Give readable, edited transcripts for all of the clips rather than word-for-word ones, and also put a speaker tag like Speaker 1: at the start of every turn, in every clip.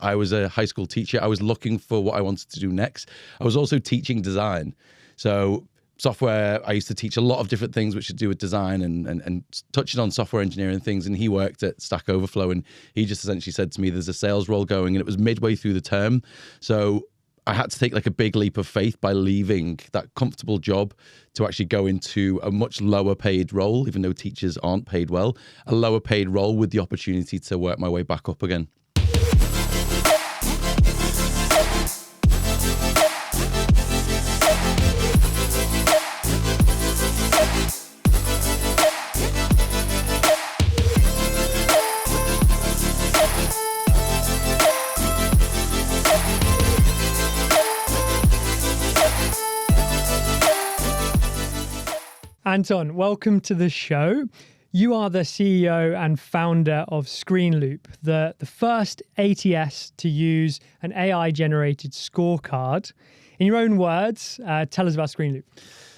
Speaker 1: I was a high school teacher. I was looking for what I wanted to do next. I was also teaching design. So software, I used to teach a lot of different things which to do with design and touching on software engineering things. And he worked at Stack Overflow, and he just essentially said to me, there's a sales role going, and it was midway through the term. So I had to take like a big leap of faith by leaving that comfortable job to actually go into a much lower paid role, even though teachers aren't paid well, a lower paid role with the opportunity to work my way back up again.
Speaker 2: Anton, welcome to the show. You are the CEO and founder of Screenloop, the first ATS to use an AI-generated scorecard. In your own words, tell us about Screenloop.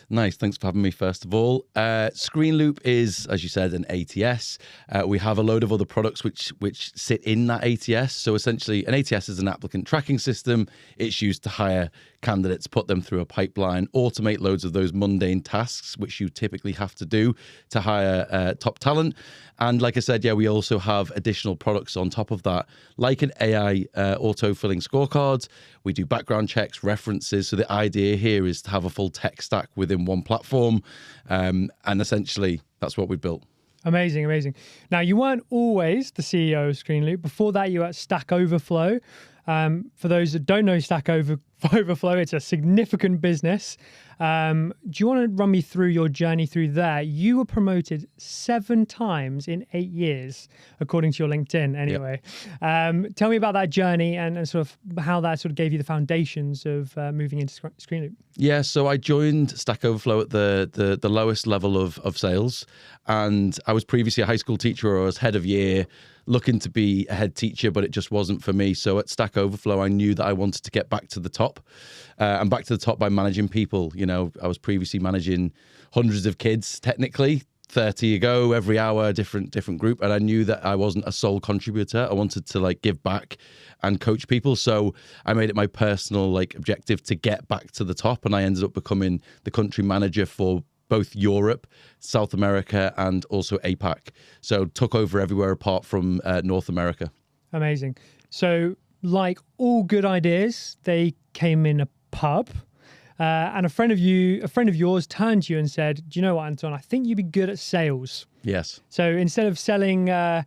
Speaker 1: Nice. Thanks for having me, first of all. Screenloop is, as you said, an ATS. We have a load of other products which sit in that ATS. So essentially, an ATS is an applicant tracking system. It's used to hire candidates, put them through a pipeline, automate loads of those mundane tasks, which you typically have to do to hire top talent. And like I said, we also have additional products on top of that, like an AI auto-filling scorecard. We do background checks, references. So the idea here is to have a full tech stack within one platform. And essentially, that's what we've built.
Speaker 2: Amazing, amazing. Now, you weren't always the CEO of Screenloop. Before that, you were at Stack Overflow. For those that don't know Stack Overflow, it's a significant business. Do you want to run me through your journey through there? You were promoted 7 times in 8 years, according to your LinkedIn anyway. Yep. Tell me about that journey and sort of how that sort of gave you the foundations of moving into Screenloop.
Speaker 1: Yeah, so I joined Stack Overflow at the lowest level of sales. And I was previously a high school teacher, or I was head of year, looking to be a head teacher, but it just wasn't for me. So at Stack Overflow, I knew that I wanted to get back to the top, and back to the top by managing people. You know, I was previously managing hundreds of kids, technically 30 ago, every hour, different group. And I knew that I wasn't a sole contributor. I wanted to like give back and coach people. So I made it my personal like objective to get back to the top. And I ended up becoming the country manager for both Europe, South America, and also APAC. So took over everywhere apart from North America. Amazing.
Speaker 2: So like all good ideas, they came in a pub. And a friend of yours turned to you and said, "Do you know what, Anton? I think you'd be good at sales."
Speaker 1: Yes.
Speaker 2: So instead of selling, the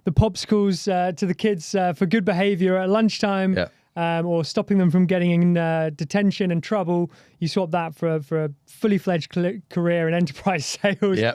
Speaker 2: popsicles to the kids for good behavior at lunchtime, or stopping them from getting in detention and trouble, you swapped that for a fully fledged career in enterprise sales.
Speaker 1: Yeah.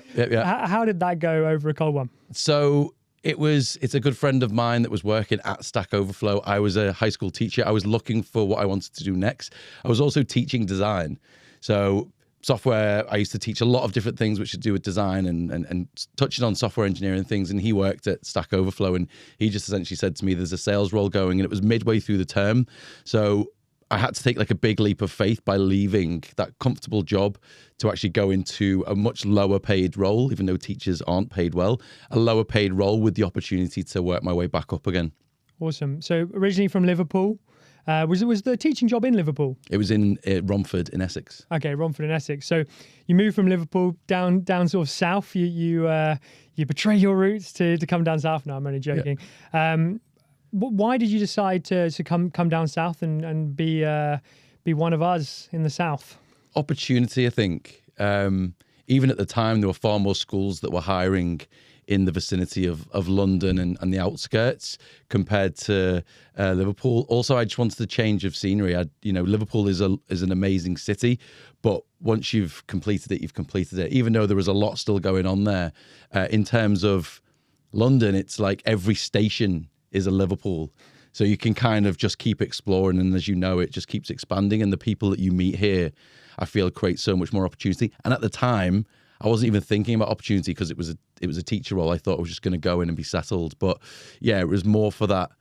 Speaker 2: How did that go over a cold one?
Speaker 1: So it's a good friend of mine that was working at Stack Overflow. I was a high school teacher. I was looking for what I wanted to do next. I was also teaching design. So software, I used to teach a lot of different things which to do with design and touching on software engineering things. And he worked at Stack Overflow, and he just essentially said to me, there's a sales role going, and it was midway through the term. So I had to take like a big leap of faith by leaving that comfortable job to actually go into a much lower paid role, even though teachers aren't paid well, a lower paid role with the opportunity to work my way back up again.
Speaker 2: Awesome. So originally from Liverpool, was the teaching job in Liverpool?
Speaker 1: It was in Romford in Essex. Okay,
Speaker 2: Romford in Essex. So you moved from Liverpool down sort of south. You betray your roots to come down south. No, I'm only joking. Yeah. Why did you decide to come down south and be one of us in the south?
Speaker 1: Opportunity, I think. Even at the time, there were far more schools that were hiring in the vicinity of London and the outskirts compared to Liverpool. Also, I just wanted a change of scenery. Liverpool is an amazing city, but once you've completed it, you've completed it. Even though there was a lot still going on there, in terms of London, it's like every station is a Liverpool. So you can kind of just keep exploring, and as you know, it just keeps expanding. And the people that you meet here, I feel, create so much more opportunity. And at the time, I wasn't even thinking about opportunity because it was a teacher role. I thought I was just going to go in and be settled. But yeah, it was more for that.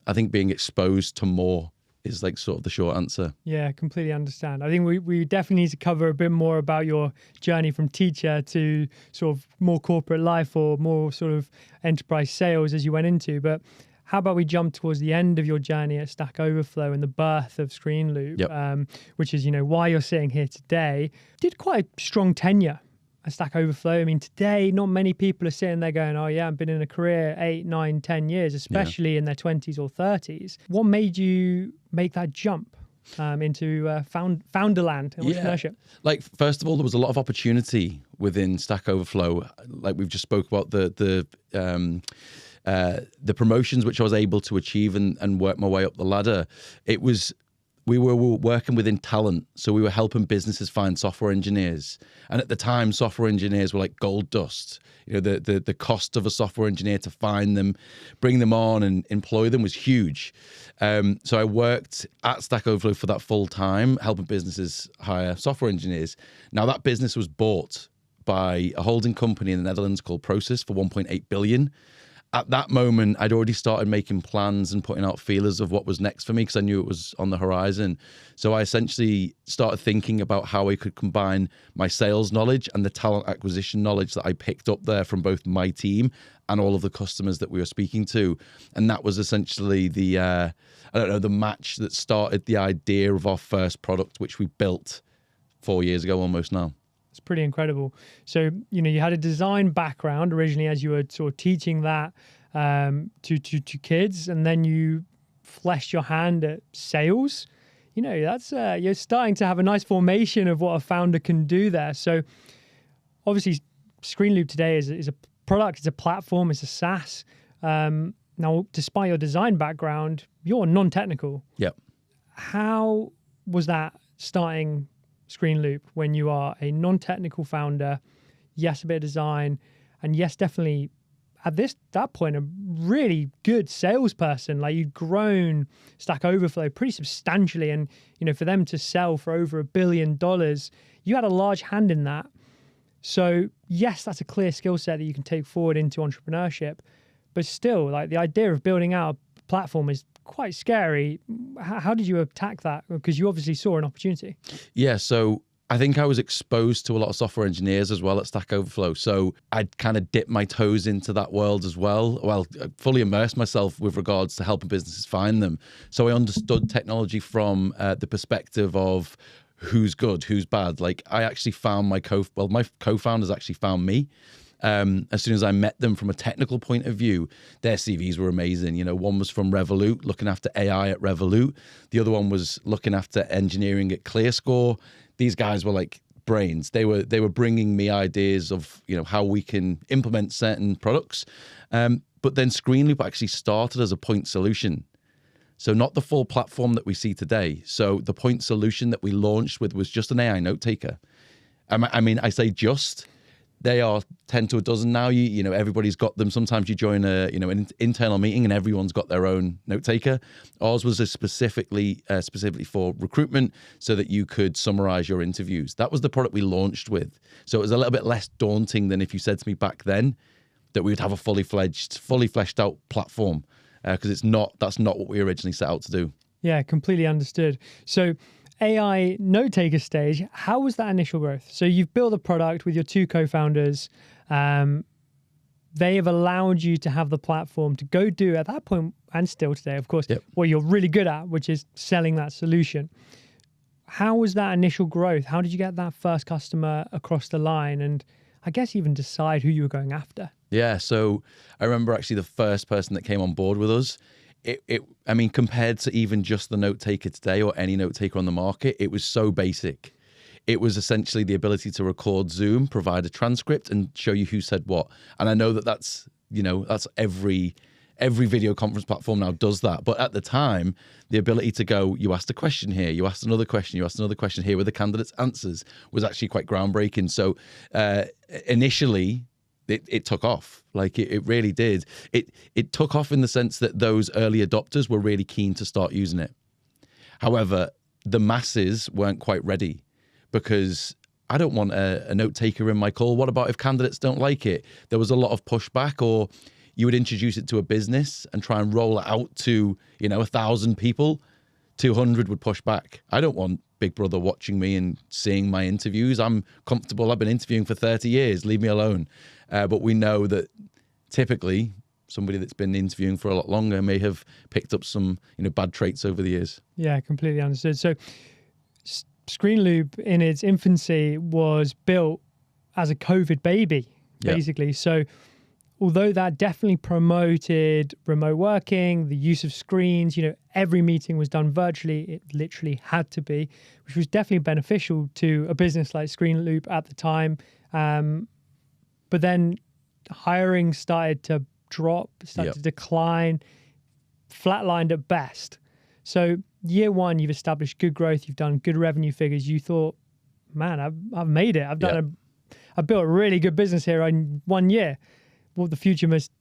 Speaker 1: I think being exposed to more is like sort of the short answer.
Speaker 2: Yeah, completely understand. I think we definitely need to cover a bit more about your journey from teacher to sort of more corporate life or more sort of enterprise sales as you went into. But how about we jump towards the end of your journey at Stack Overflow and the birth of Screenloop, which is, why you're sitting here today. Did quite a strong tenure at Stack Overflow. I mean, today, not many people are sitting there going, oh yeah, I've been in a career 8, 9, 10 years, especially in their 20s or 30s. What made you make that jump into founderland and entrepreneurship?
Speaker 1: Like, first of all, there was a lot of opportunity within Stack Overflow. Like we've just spoke about the promotions which I was able to achieve and work my way up the ladder. We were working within talent, so we were helping businesses find software engineers. And at the time, software engineers were like gold dust. The cost of a software engineer to find them, bring them on, and employ them was huge. So I worked at Stack Overflow for that full time, helping businesses hire software engineers. Now that business was bought by a holding company in the Netherlands called Prosus for 1.8 billion. At that moment, I'd already started making plans and putting out feelers of what was next for me because I knew it was on the horizon. So I essentially started thinking about how I could combine my sales knowledge and the talent acquisition knowledge that I picked up there from both my team and all of the customers that we were speaking to. And that was essentially the match that started the idea of our first product, which we built 4 years ago almost now.
Speaker 2: It's pretty incredible. So, you had a design background originally as you were sort of teaching that to kids, and then you fleshed your hand at sales. That's you're starting to have a nice formation of what a founder can do there. So obviously Screenloop today is a product, it's a platform, it's a SaaS. Now, despite your design background, you're non-technical.
Speaker 1: Yep.
Speaker 2: How was that starting Screenloop when you are a non-technical founder? Yes, a bit of design, and yes, definitely at that point a really good salesperson. Like, you'd grown Stack Overflow pretty substantially, and for them to sell for over $1 billion, you had a large hand in that. So yes, that's a clear skill set that you can take forward into entrepreneurship, but still, like, the idea of building out a platform is quite scary. How did you attack that? Because you obviously saw an opportunity. Yeah,
Speaker 1: so I think I was exposed to a lot of software engineers as well at Stack Overflow. So I'd kind of dipped my toes into that world as well. Well, fully immersed myself with regards to helping businesses find them. So I understood technology from the perspective of who's good, who's bad. Like, I actually found my co-founders actually found me. As soon as I met them from a technical point of view, their CVs were amazing. One was from Revolut, looking after AI at Revolut. The other one was looking after engineering at ClearScore. These guys were like brains. They were bringing me ideas of how we can implement certain products. But then Screenloop actually started as a point solution. So not the full platform that we see today. So the point solution that we launched with was just an AI note taker. I mean, I say just. They are 10 to a dozen now. Everybody's got them. Sometimes you join an internal meeting and everyone's got their own note taker. Ours was specifically for recruitment, so that you could summarize your interviews. That was the product we launched with. So it was a little bit less daunting than if you said to me back then that we would have a fully fleshed out platform, because that's not what we originally set out to do. Yeah,
Speaker 2: completely understood. So AI note taker stage, how was that initial growth? So you've built a product with your two co-founders. They have allowed you to have the platform to go do, at that point, and still today, of course, what you're really good at, which is selling that solution. How was that initial growth? How did you get that first customer across the line? And I guess even decide who you were going after?
Speaker 1: Yeah, so I remember actually the first person that came on board with us, I mean, compared to even just the note taker today or any note taker on the market, it was so basic. It was essentially the ability to record Zoom, provide a transcript, and show you who said what. And I know that's every video conference platform now does that. But at the time, the ability to go, you asked a question here, you asked another question, you asked another question, here were the candidates' answers, was actually quite groundbreaking. So initially, it took off. Like, it really did. It took off in the sense that those early adopters were really keen to start using it. However, the masses weren't quite ready, because I don't want a note taker in my call. What about if candidates don't like it? There was a lot of pushback, or you would introduce it to a business and try and roll it out to 1,000 people. 200 would push back. I don't want Big Brother watching me and seeing my interviews. I'm comfortable. I've been interviewing for 30 years. Leave me alone. But we know that typically somebody that's been interviewing for a lot longer may have picked up some, bad traits over the years.
Speaker 2: Yeah, completely understood. So Screenloop in its infancy was built as a COVID baby, basically. So although that definitely promoted remote working, the use of screens, every meeting was done virtually. It literally had to be, which was definitely beneficial to a business like Screenloop at the time. But then hiring started to drop, started to decline, flatlined at best. So year one, you've established good growth, you've done good revenue figures. You thought, man, I've made it. I've built a really good business here in 1 year. Well, the future must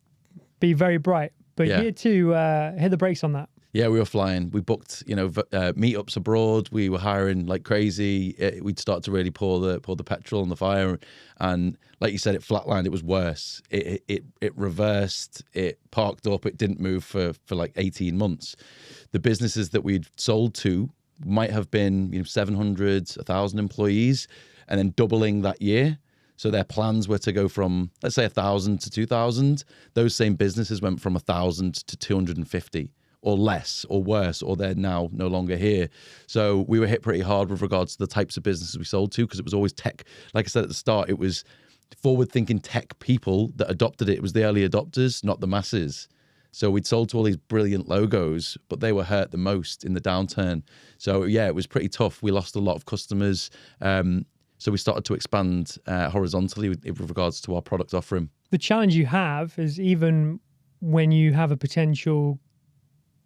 Speaker 2: be very bright. But year two, hit the brakes on that.
Speaker 1: Yeah, we were flying. We booked, meetups abroad. We were hiring like crazy. We'd start to really pour the petrol on the fire. And like you said, it flatlined. It was worse. It reversed. It parked up. It didn't move for like 18 months. The businesses that we'd sold to might have been 700, 1,000 employees, and then doubling that year. So their plans were to go from, let's say, 1,000 to 2,000. Those same businesses went from 1,000 to 250 or less or worse, or they're now no longer here. So we were hit pretty hard with regards to the types of businesses we sold to, because it was always tech. Like I said at the start, it was forward-thinking tech people that adopted it. It was the early adopters, not the masses. So we'd sold to all these brilliant logos, but they were hurt the most in the downturn. So yeah, it was pretty tough. We lost a lot of customers. So we started to expand horizontally with regards to our product offering.
Speaker 2: The challenge you have is, even when you have a potential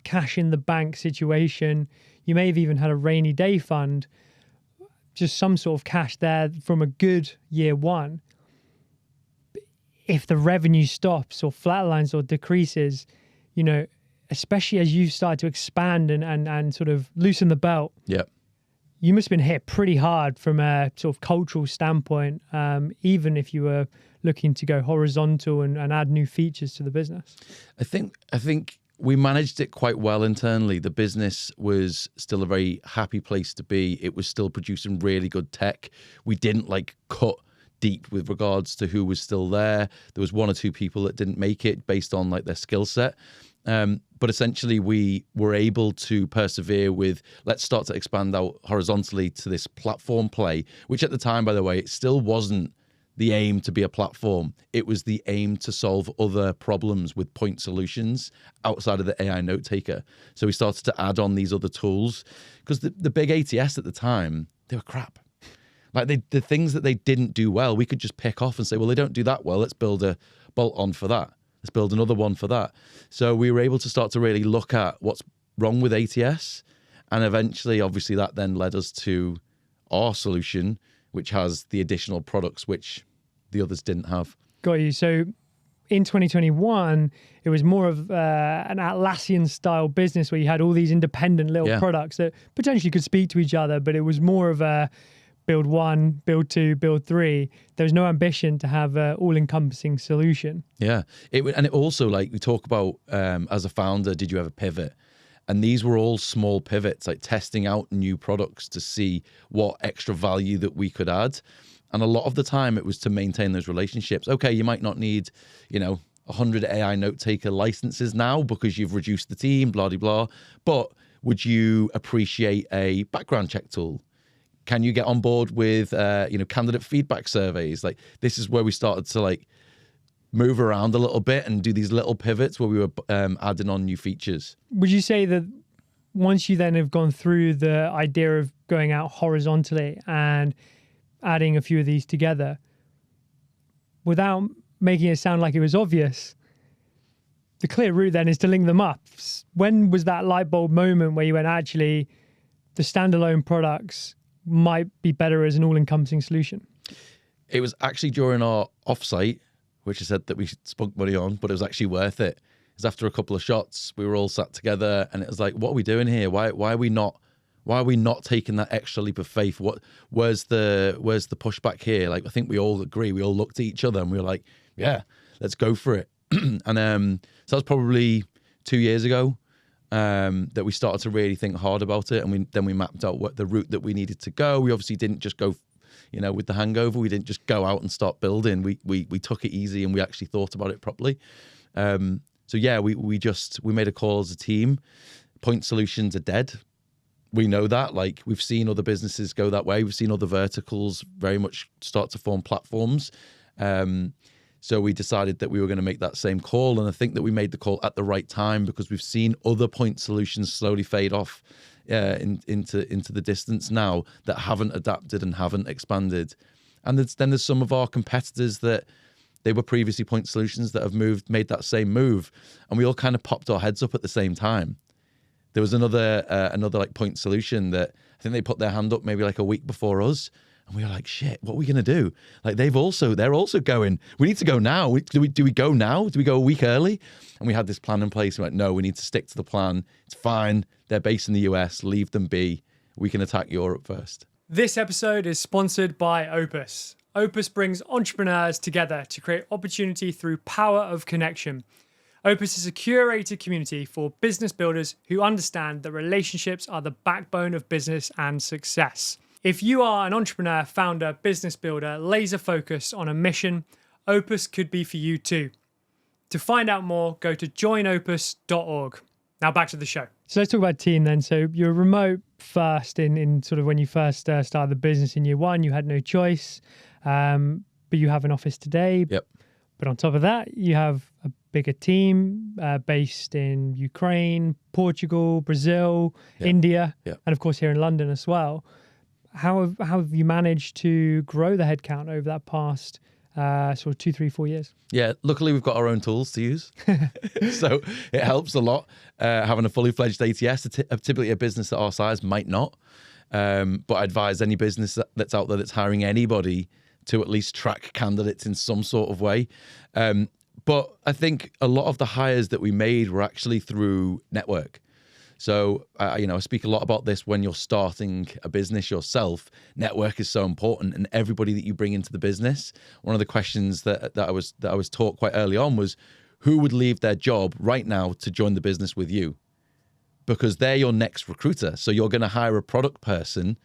Speaker 2: cash in the bank situation, you may have even had a rainy day fund, just some sort of cash there from a good year one. If the revenue stops or flatlines or decreases, especially as you start to expand and sort of loosen the belt.
Speaker 1: Yeah.
Speaker 2: You must have been hit pretty hard from a sort of cultural standpoint, even if you were looking to go horizontal and add new features to the business. I
Speaker 1: think we managed it quite well internally. The business was still a very happy place to be. It was still producing really good tech. We didn't cut deep with regards to who was still there. There was one or two people that didn't make it based on their skill set. But essentially, we were able to persevere with, let's start to expand out horizontally to this platform play, which at the time, by the way, it still wasn't the aim to be a platform. It was the aim to solve other problems with point solutions outside of the AI note taker. So we started to add on these other tools, because the big ATS at the time, they were crap. The things that they didn't do well, we could just pick off and say, well, they don't do that well. Let's build a bolt on for that. Let's build another one for that. So we were able to start to really look at what's wrong with ATS. And eventually, obviously, that then led us to our solution, which has the additional products which the others didn't have.
Speaker 2: Got you. So in 2021, it was more of an Atlassian style business where you had all these independent little products that potentially could speak to each other, but it was more of a build one, build two, build three. There was no ambition to have an all-encompassing solution.
Speaker 1: Yeah. And it also, we talk about, as a founder, did you ever pivot? And these were all small pivots, testing out new products to see what extra value that we could add. And a lot of the time it was to maintain those relationships. Okay, you might not need, 100 AI note taker licenses now because you've reduced the team, blah, blah, blah. But would you appreciate a background check tool? Can you get on board with, candidate feedback surveys? This is where we started to move around a little bit and do these little pivots where we were adding on new features.
Speaker 2: Would you say that once you then have gone through the idea of going out horizontally and adding a few of these together, without making it sound like it was obvious, the clear route then is to link them up? When was that light bulb moment where you went, actually, the standalone products might be better as an all-encompassing solution?
Speaker 1: It was actually during our offsite, which I said that we spunk money on, but it was actually worth it. It was after a couple of shots, we were all sat together, and it was like, what are we doing here? Why are we not taking that extra leap of faith? Where's the pushback here? I think we all agree. We all looked at each other and we were like, yeah, let's go for it. And so that was probably 2 years ago. That we started to really think hard about it, and we mapped out what the route that we needed to go. We obviously didn't just go, with the hangover. We didn't just go out and start building. We took it easy and we actually thought about it properly. So yeah, we made a call as a team. Point solutions are dead. We know that. Like, we've seen other businesses go that way. We've seen other verticals very much start to form platforms. So we decided that we were going to make that same call. And I think that we made the call at the right time, because we've seen other point solutions slowly fade off into the distance now that haven't adapted and haven't expanded. And then there's some of our competitors that they were previously point solutions that have made that same move. And we all kind of popped our heads up at the same time. There was another like point solution that I think they put their hand up maybe like a week before us, and we were like, "Shit, what are we gonna do?" Like, they're also going. We need to go now. Do we go now? Do we go a week early? And we had this plan in place. We're like, no, we need to stick to the plan. It's fine. They're based in the US. Leave them be. We can attack Europe first.
Speaker 2: This episode is sponsored by Opus. Opus brings entrepreneurs together to create opportunity through power of connection. Opus is a curated community for business builders who understand that relationships are the backbone of business and success. If you are an entrepreneur, founder, business builder, laser focused on a mission, Opus could be for you too. To find out more, go to joinopus.org. Now back to the show. So let's talk about team then. So you're remote first in sort of when you first started the business in year one, you had no choice, but you have an office today.
Speaker 1: Yep.
Speaker 2: But on top of that, you have a bigger team based in Ukraine, Portugal, Brazil, India, and of course here in London as well. How have you managed to grow the headcount over that past sort of 2, 3, 4 years?
Speaker 1: Yeah, luckily we've got our own tools to use. So it helps a lot. Having a fully fledged ATS, typically a business at our size might not. But I advise any business that's out there that's hiring anybody to at least track candidates in some sort of way. But I think a lot of the hires that we made were actually through network. So, I speak a lot about this when you're starting a business yourself. Network is so important, and everybody that you bring into the business. One of the questions that I was taught quite early on was, who would leave their job right now to join the business with you? Because they're your next recruiter. So you're going to hire a product person.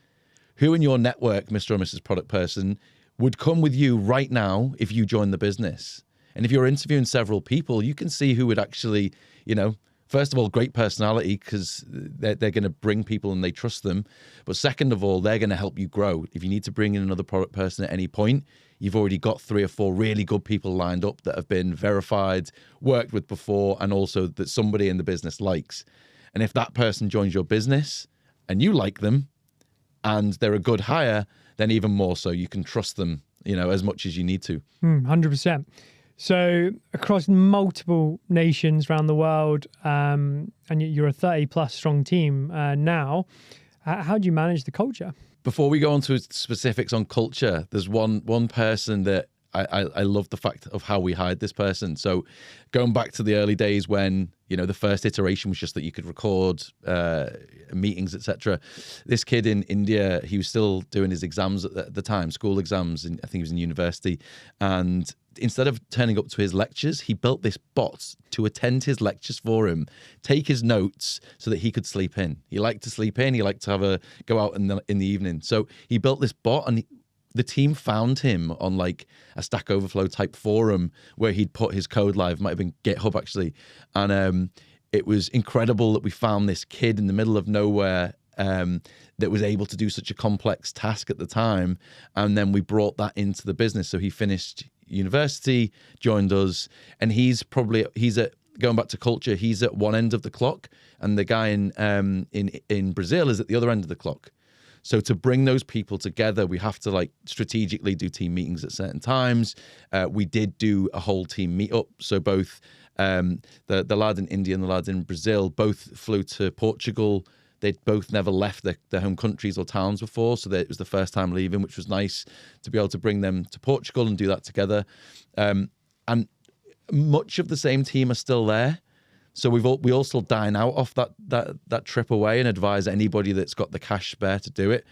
Speaker 1: Who in your network, Mr. or Mrs. Product Person, would come with you right now if you join the business? And if you're interviewing several people, you can see who would actually, first of all, great personality, because they're going to bring people and they trust them. But second of all, they're going to help you grow. If you need to bring in another product person at any point, you've already got 3 or 4 really good people lined up that have been verified, worked with before, and also that somebody in the business likes. And if that person joins your business and you like them and they're a good hire, then even more so, you can trust them, as much as you need to.
Speaker 2: 100%. So across multiple nations around the world, and you're a 30 plus strong team now, how do you manage the culture?
Speaker 1: Before we go on to specifics on culture, there's one person that I love the fact of how we hired this person. So going back to the early days when, the first iteration was just that you could record meetings, etc. This kid in India, he was still doing his exams at the time, school exams, and I think he was in university. And instead of turning up to his lectures, he built this bot to attend his lectures for him, take his notes so that he could sleep in. He liked to sleep in. He liked to go out in the evening. So he built this bot, and the team found him on like a Stack Overflow type forum where he'd put his code live. Might have been GitHub actually. And it was incredible that we found this kid in the middle of nowhere that was able to do such a complex task at the time. And then we brought that into the business. So he finished university, joined us, and he's at, going back to culture, he's at one end of the clock, and the guy in Brazil is at the other end of the clock. So to bring those people together, we have to strategically do team meetings at certain times. We did do a whole team meetup. So both the lad in India and the lad in Brazil both flew to Portugal. They'd both never left their home countries or towns before. So it was the first time leaving, which was nice to be able to bring them to Portugal and do that together. And much of the same team are still there. So we all still dine out off that trip away, and advise anybody that's got the cash spare to do it.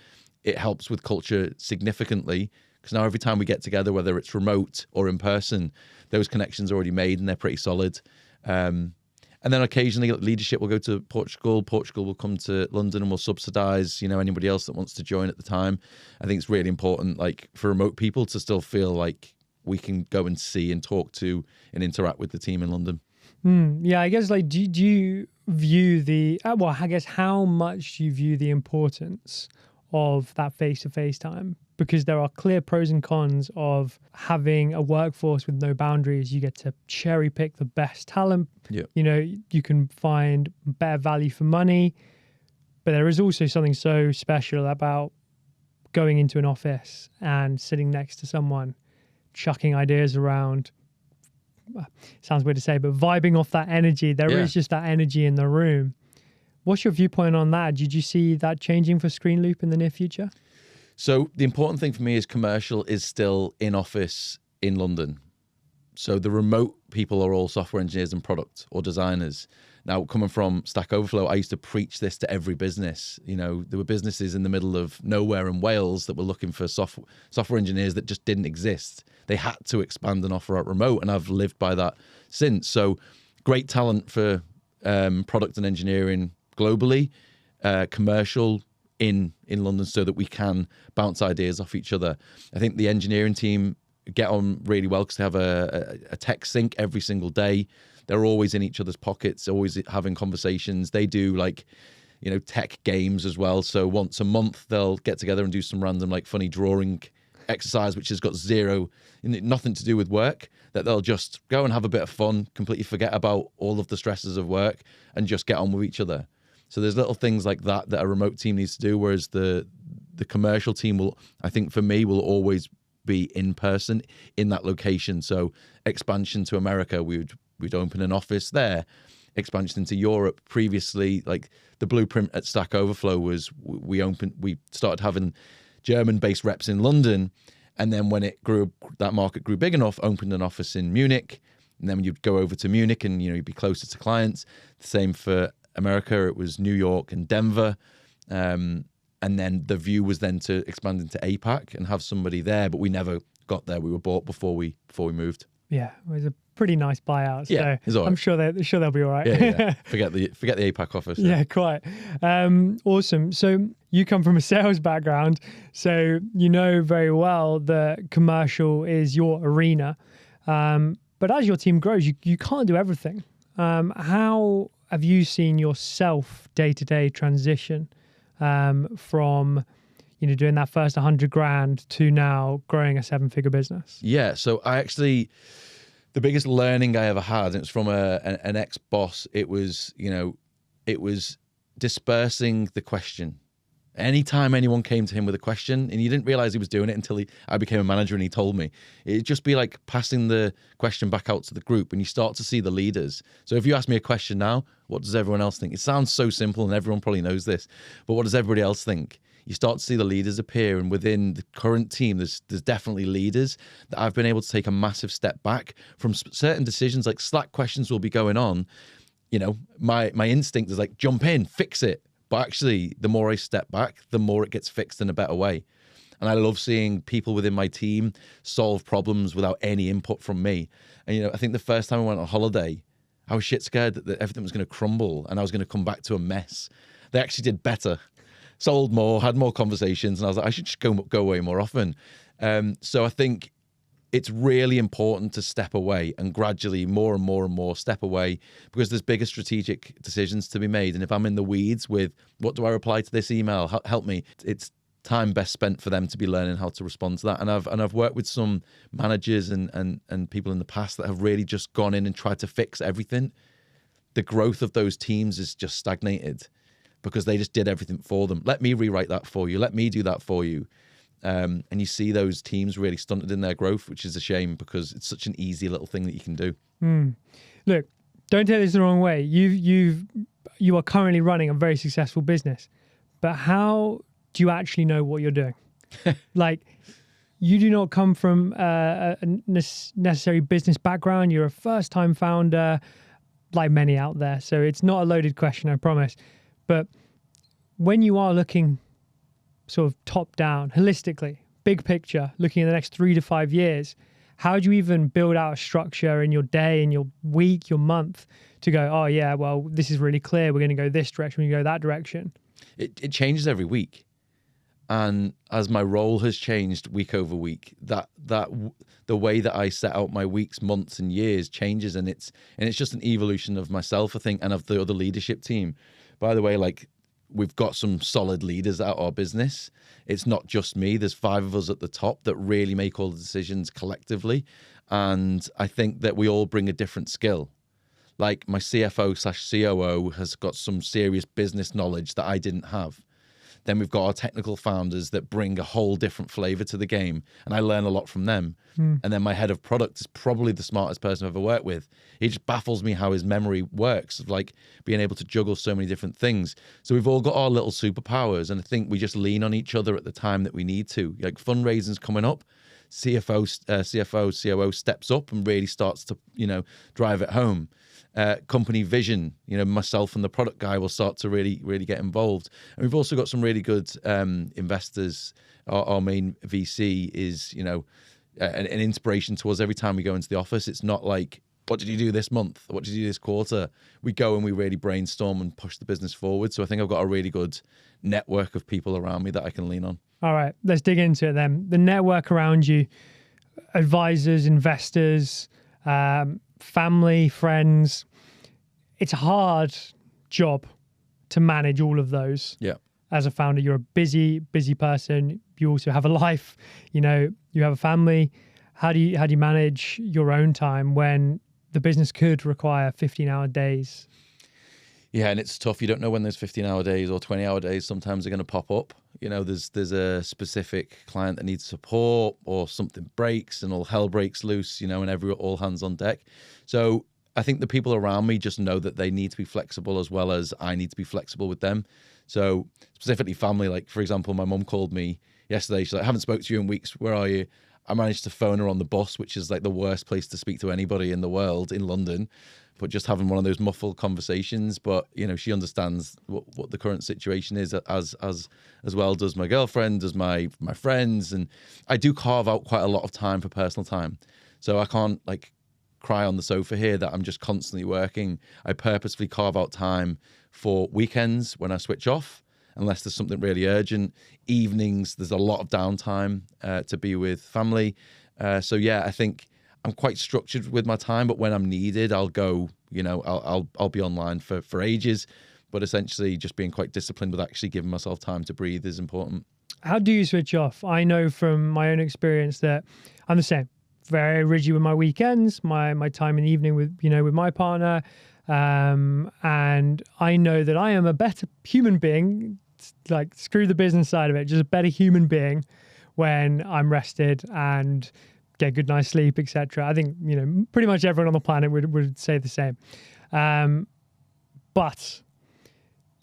Speaker 1: It helps with culture significantly, because now every time we get together, whether it's remote or in person, those connections are already made and they're pretty solid. And then occasionally leadership will go to Portugal. Portugal will come to London and will subsidize, anybody else that wants to join at the time. I think it's really important, for remote people to still feel like we can go and see and talk to and interact with the team in London.
Speaker 2: Yeah, I guess like, do you view the, well, I guess how much do you view the importance of that face-to-face time? Because there are clear pros and cons of having a workforce with no boundaries. You get to cherry pick the best talent.
Speaker 1: Yeah.
Speaker 2: You know, you can find better value for money. But there is also something so special about going into an office and sitting next to someone, chucking ideas around. Sounds weird to say, but vibing off that energy. There is just that energy in the room. What's your viewpoint on that? Did you see that changing for Screenloop in the near future?
Speaker 1: So the important thing for me is commercial is still in office in London. So the remote people are all software engineers and product or designers. Now, coming from Stack Overflow, I used to preach this to every business. You know, there were businesses in the middle of nowhere in Wales that were looking for software engineers that just didn't exist. They had to expand and offer out remote, and I've lived by that since. So great talent for product and engineering globally, commercial in London, so that we can bounce ideas off each other. I think the engineering team get on really well because they have a tech sync every single day. They're always in each other's pockets, always having conversations. They do like, you know, tech games as well. So once a month they'll get together and do some random like funny drawing exercise, which has got nothing to do with work, that they'll just go and have a bit of fun, completely forget about all of the stresses of work and just get on with each other. So there's little things like that a remote team needs to do, whereas the commercial team will, I think for me, will always be in person in that location. So expansion to America, we'd open an office there. Expansion into Europe. Previously, like the blueprint at Stack Overflow was we started having German-based reps in London, and then when that market grew big enough, opened an office in Munich, and then you'd go over to Munich and you'd be closer to clients. The same for America, it was New York and Denver. And then the view was then to expand into APAC and have somebody there, but we never got there. We were bought before we moved.
Speaker 2: Yeah, it was a pretty nice buyout.
Speaker 1: Yeah,
Speaker 2: so I'm sure they'll be all right.
Speaker 1: Yeah. Forget the APAC office.
Speaker 2: Yeah, quite. Awesome. So you come from a sales background, so you know very well that commercial is your arena. But as your team grows, you can't do everything. How have you seen yourself day-to-day transition from, you know, doing that first 100 grand to now growing a 7-figure business?
Speaker 1: Yeah. So the biggest learning I ever had, and it was from an ex-boss, it was dispersing the question. Anytime anyone came to him with a question, and you didn't realize he was doing it until I became a manager and he told me, it'd just be like passing the question back out to the group, and you start to see the leaders. So if you ask me a question now, what does everyone else think? It sounds so simple and everyone probably knows this, but what does everybody else think? You start to see the leaders appear, and within the current team, there's definitely leaders that I've been able to take a massive step back from certain decisions. Like Slack questions will be going on. You know, my instinct is like, jump in, fix it. But actually, the more I step back, the more it gets fixed in a better way. And I love seeing people within my team solve problems without any input from me. And, you know, I think the first time I went on holiday, I was shit scared that everything was going to crumble and I was going to come back to a mess. They actually did better. Sold more, had more conversations, and I was like, I should just go away more often. So I think it's really important to step away and gradually more and more and more step away, because there's bigger strategic decisions to be made. And if I'm in the weeds with what do I reply to this email, help me, it's time best spent for them to be learning how to respond to that. And I've worked with some managers and people in the past that have really just gone in and tried to fix everything. The growth of those teams is just stagnated because they just did everything for them. Let me rewrite that for you. Let me do that for you. And you see those teams really stunted in their growth, which is a shame because it's such an easy little thing that you can do.
Speaker 2: Look, don't take this the wrong way. You are currently running a very successful business, but how do you actually know what you're doing? Like, you do not come from a necessary business background. You're a first-time founder, like many out there. So it's not a loaded question, I promise. But when you are looking sort of top down, holistically, big picture, looking at the next 3 to 5 years, how do you even build out a structure in your day, in your week, your month to go, oh yeah, well, this is really clear. We're going to go this direction. We're going to go that direction.
Speaker 1: It changes every week. And as my role has changed week over week, the way that I set out my weeks, months, and years changes, and it's just an evolution of myself, I think, and of the other leadership team. By the way, like, we've got some solid leaders at our business. It's not just me. There's 5 of us at the top that really make all the decisions collectively, and I think that we all bring a different skill. Like, my CFO/COO has got some serious business knowledge that I didn't have. Then we've got our technical founders that bring a whole different flavor to the game, and I learn a lot from them. And then my head of product is probably the smartest person I've ever worked with. He just baffles me how his memory works, of like being able to juggle so many different things. So we've all got our little superpowers, and I think we just lean on each other at the time that we need to. Like, fundraising's coming up. CFO, COO steps up and really starts to, drive it home. Company vision, myself and the product guy will start to really get involved. And we've also got some really good investors. Our main VC is, an inspiration to us every time we go into the office. It's not like, what did you do this month? What did you do this quarter? We go and we really brainstorm and push the business forward. So I think I've got a really good network of people around me that I can lean on. All
Speaker 2: right, let's dig into it then. The network around you, advisors, investors, family, friends. It's a hard job to manage all of those.
Speaker 1: Yeah.
Speaker 2: As a founder, you're a busy person. You also have a life, you have a family. How do you manage your own time when the business could require 15-hour days?
Speaker 1: Yeah, and it's tough. You don't know when those 15-hour days or 20-hour days sometimes are going to pop up. There's a specific client that needs support, or something breaks and all hell breaks loose, and all hands on deck. So I think the people around me just know that they need to be flexible, as well as I need to be flexible with them. So specifically family, like, for example, my mum called me yesterday. She's like, I haven't spoke to you in weeks. Where are you? I managed to phone her on the bus, which is like the worst place to speak to anybody in the world, in London, but just having one of those muffled conversations. But, she understands what the current situation is, as well does my girlfriend, does my friends. And I do carve out quite a lot of time for personal time. So I can't cry on the sofa here that I'm just constantly working. I purposefully carve out time for weekends when I switch off, unless there's something really urgent. Evenings, there's a lot of downtime to be with family. So yeah, I think I'm quite structured with my time, but when I'm needed, I'll go, I'll be online for ages. But essentially just being quite disciplined with actually giving myself time to breathe is important.
Speaker 2: How do you switch off? I know from my own experience that I'm the same. Very rigid with my weekends, my time in the evening with my partner, and I know that I am a better human being. Like, screw the business side of it, just a better human being when I'm rested and get a good night's sleep, etc. I think pretty much everyone on the planet would say the same, but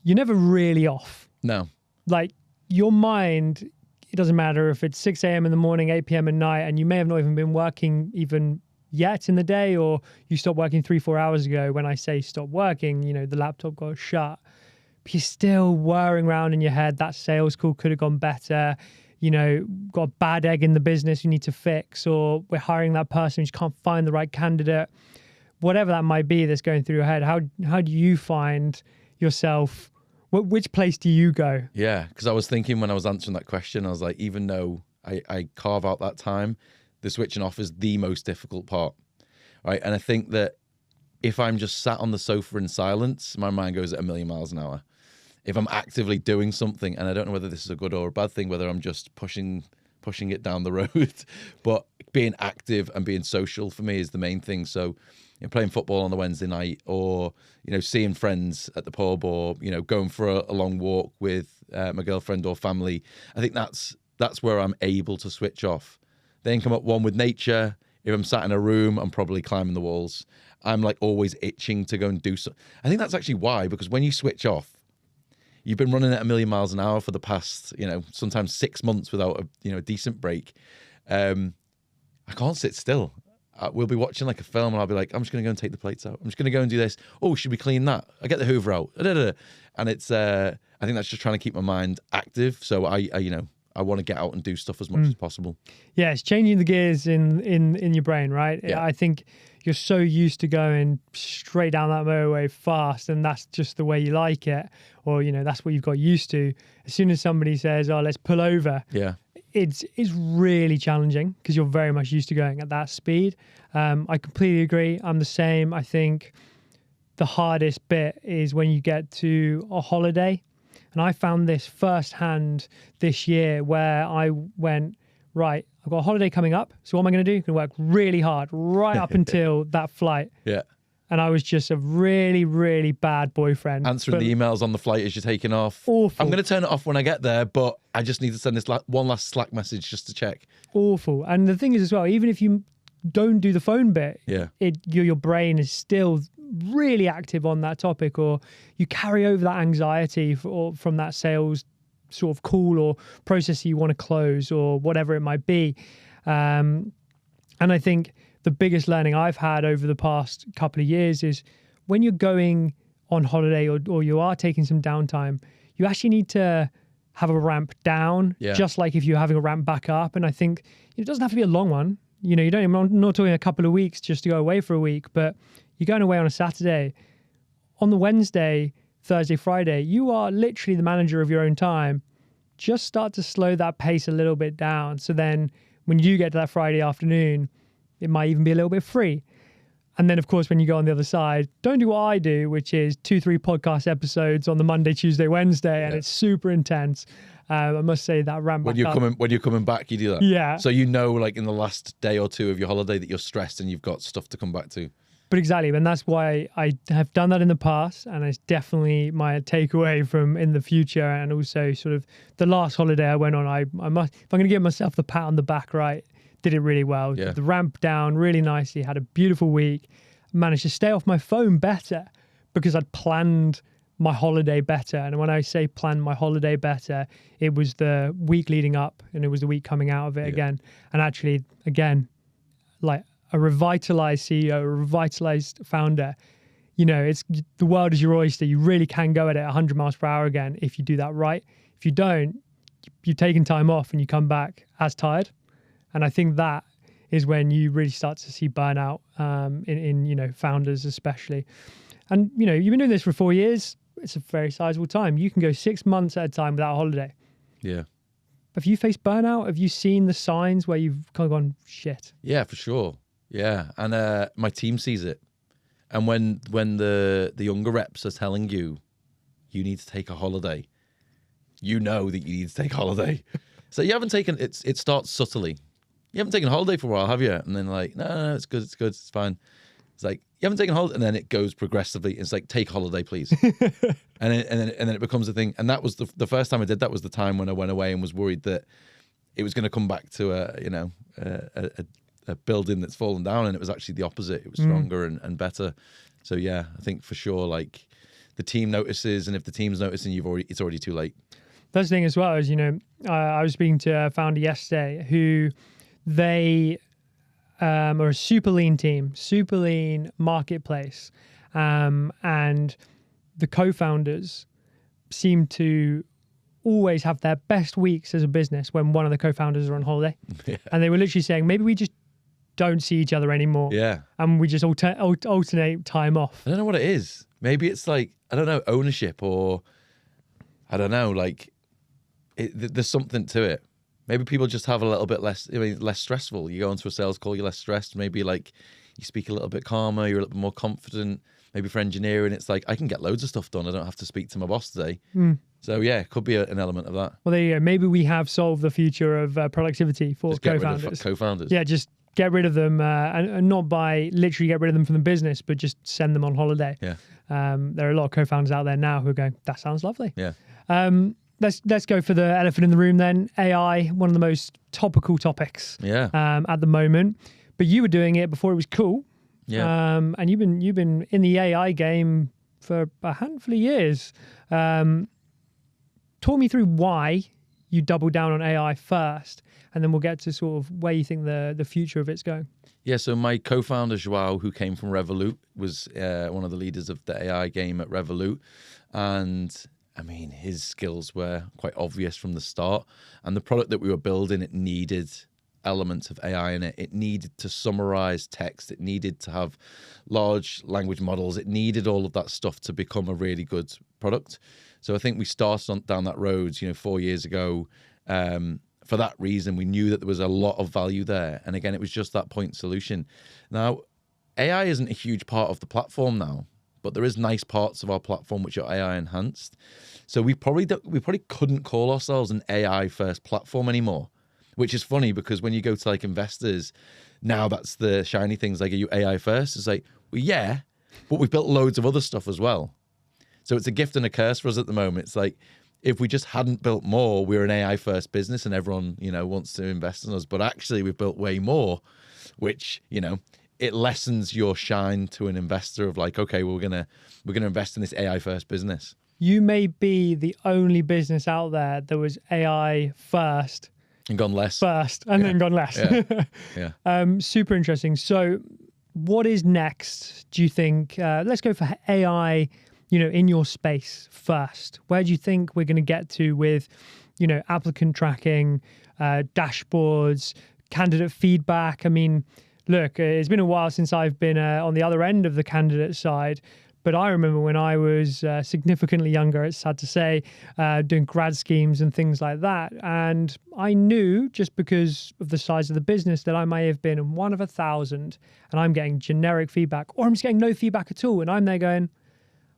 Speaker 2: you're never really off.
Speaker 1: No,
Speaker 2: like, your mind. It doesn't matter if it's 6 a.m. in the morning, 8 p.m. at night, and you may have not even been working even yet in the day, or you stopped working 3-4 hours ago. When I say stop working, the laptop got shut. But you're still whirring around in your head. That sales call could have gone better. Got a bad egg in the business you need to fix, or we're hiring that person, you just can't find the right candidate. Whatever that might be that's going through your head, how do you find yourself? Which place do you go?
Speaker 1: Yeah, because I was thinking when I was answering that question, I was like, even though I carve out that time, the switching off is the most difficult part, right? And I think that if I'm just sat on the sofa in silence, my mind goes at 1,000,000 miles an hour. If I'm actively doing something, and I don't know whether this is a good or a bad thing, whether I'm just pushing it down the road, but being active and being social for me is the main thing. So playing football on the Wednesday night, or seeing friends at the pub, or going for a long walk with my girlfriend or family. I think that's where I'm able to switch off. Then come up one with nature. If I'm sat in a room, I'm probably climbing the walls. I'm like always itching to go and do so. I think that's actually why, because when you switch off, you've been running at 1,000,000 miles an hour for the past sometimes 6 months without a decent break. I can't sit still. We'll be watching like a film, and I'll be like, I'm just going to go and take the plates out. I'm just going to go and do this. Oh, should we clean that? I get the Hoover out. And it's, I think that's just trying to keep my mind active. So I I want to get out and do stuff as much as possible.
Speaker 2: Yeah, it's changing the gears in your brain, right?
Speaker 1: Yeah.
Speaker 2: I think you're so used to going straight down that motorway fast, and that's just the way you like it, or that's what you've got used to. As soon as somebody says, "Oh, let's pull over," it's really challenging because you're very much used to going at that speed. I completely agree. I'm the same. I think the hardest bit is when you get to a holiday. And I found this firsthand this year where I went, right, I've got a holiday coming up. So what am I going to do? I'm going to work really hard right up until that flight.
Speaker 1: Yeah.
Speaker 2: And I was just a really, really bad boyfriend.
Speaker 1: Answering the emails on the flight as you're taking off.
Speaker 2: Awful.
Speaker 1: I'm going to turn it off when I get there, but I just need to send this one last Slack message just to check.
Speaker 2: Awful. And the thing is as well, even if you don't do the phone bit, your brain is still really active on that topic, or you carry over that anxiety from that sales sort of call or process you want to close or whatever it might be. And I think the biggest learning I've had over the past couple of years is when you're going on holiday or you are taking some downtime, you actually need to have a ramp down, just like if you're having a ramp back up. And I think it doesn't have to be a long one. I'm not talking a couple of weeks just to go away for a week, but you're going away on a Saturday. On the Wednesday, Thursday, Friday, you are literally the manager of your own time. Just start to slow that pace a little bit down. So then when you get to that Friday afternoon, it might even be a little bit free. And then, of course, when you go on the other side, don't do what I do, which is 2-3 podcast episodes on the Monday, Tuesday, Wednesday, and it's super intense. I must say that ramp
Speaker 1: when
Speaker 2: back up.
Speaker 1: When you're coming back, you do that.
Speaker 2: Yeah.
Speaker 1: So like in the last day or two of your holiday that you're stressed and you've got stuff to come back to.
Speaker 2: But exactly, and that's why I have done that in the past, and it's definitely my takeaway from in the future, and also sort of the last holiday I went on. I must, if I'm going to give myself the pat on the back, right, did it really well.
Speaker 1: Yeah.
Speaker 2: Did the ramp down really nicely, had a beautiful week, managed to stay off my phone better because I'd planned my holiday better. And when I say plan my holiday better, it was the week leading up, and it was the week coming out of it again. And actually, again, like a revitalized CEO, a revitalized founder, it's the world is your oyster. You really can go at it 100 miles per hour again if you do that right. If you don't, you've taken time off and you come back as tired. And I think that is when you really start to see burnout in founders especially. And, you've been doing this for 4 years. It's a very sizable time. You can go 6 months at a time without a holiday.
Speaker 1: Yeah.
Speaker 2: Have you faced burnout? Have you seen the signs where you've kind of gone, shit?
Speaker 1: Yeah, for sure. Yeah. And my team sees it. And when the younger reps are telling you need to take a holiday, you know that you need to take a holiday. So you haven't taken, it starts subtly. You haven't taken a holiday for a while, have you? And then like, no, it's good, it's fine. It's like, you haven't taken a holiday, and then it goes progressively. It's like, take a holiday, please. and then it becomes a thing. And that was the first time I did that was the time when I went away and was worried that it was going to come back to a building that's fallen down, and it was actually the opposite. It was stronger and better. So yeah, I think for sure, like the team notices, and if the team's noticing, it's already too late.
Speaker 2: That's the thing as well is, I was speaking to a founder yesterday who they are a super lean team, super lean marketplace. And the co-founders seem to always have their best weeks as a business when one of the co-founders are on holiday. Yeah. And they were literally saying, maybe we just don't see each other anymore. Yeah. And we just alternate time off.
Speaker 1: I don't know what it is. Maybe it's like, I don't know, ownership, or I don't know, like there's something to it. Maybe people just have a little bit less stressful. You go into a sales call, you're less stressed. Maybe like you speak a little bit calmer, you're a little bit more confident. Maybe for engineering, it's like, I can get loads of stuff done. I don't have to speak to my boss today. So yeah, it could be an element of that.
Speaker 2: Well, there you go. Maybe we have solved the future of productivity for
Speaker 1: just get
Speaker 2: co-founders.
Speaker 1: rid of co-founders.
Speaker 2: Yeah, just get rid of them, and not by literally get rid of them from the business, but just send them on holiday. Yeah. There are a lot of co-founders out there now who are going, that sounds lovely. Yeah. Let's go for the elephant in the room then. AI, one of the most topical topics at the moment. But you were doing it before it was cool. Yeah. And you've been in the AI game for a handful of years. Talk me through why you doubled down on AI first, and then we'll get to sort of where you think the future of it's going.
Speaker 1: Yeah, so my co-founder, Joao, who came from Revolut, was one of the leaders of the AI game at Revolut. And I mean, his skills were quite obvious from the start. And the product that we were building, it needed elements of AI in it. It needed to summarize text. It needed to have large language models. It needed all of that stuff to become a really good product. So I think we started down that road, 4 years ago. For that reason, we knew that there was a lot of value there. And again, it was just that point solution. Now, AI isn't a huge part of the platform now, but there is nice parts of our platform which are AI enhanced. So we probably couldn't call ourselves an AI first platform anymore, which is funny because when you go to like investors, now that's the shiny things like, are you AI first? It's like, well, yeah, but we've built loads of other stuff as well. So it's a gift and a curse for us at the moment. It's like, if we just hadn't built more, we're an AI first business and everyone, wants to invest in us. But actually we've built way more, which, it lessens your shine to an investor of like, okay, well, we're gonna invest in this AI first business.
Speaker 2: You may be the only business out there that was AI first
Speaker 1: and gone less
Speaker 2: and then gone less.
Speaker 1: Yeah.
Speaker 2: Super interesting. So what is next, do you think? Let's go for AI, in your space first. Where do you think we're going to get to with, applicant tracking, dashboards, candidate feedback? I mean, look, it's been a while since I've been on the other end of the candidate side, but I remember when I was significantly younger, it's sad to say, doing grad schemes and things like that. And I knew, just because of the size of the business, that I may have been one of 1,000 and I'm getting generic feedback, or I'm just getting no feedback at all. And I'm there going,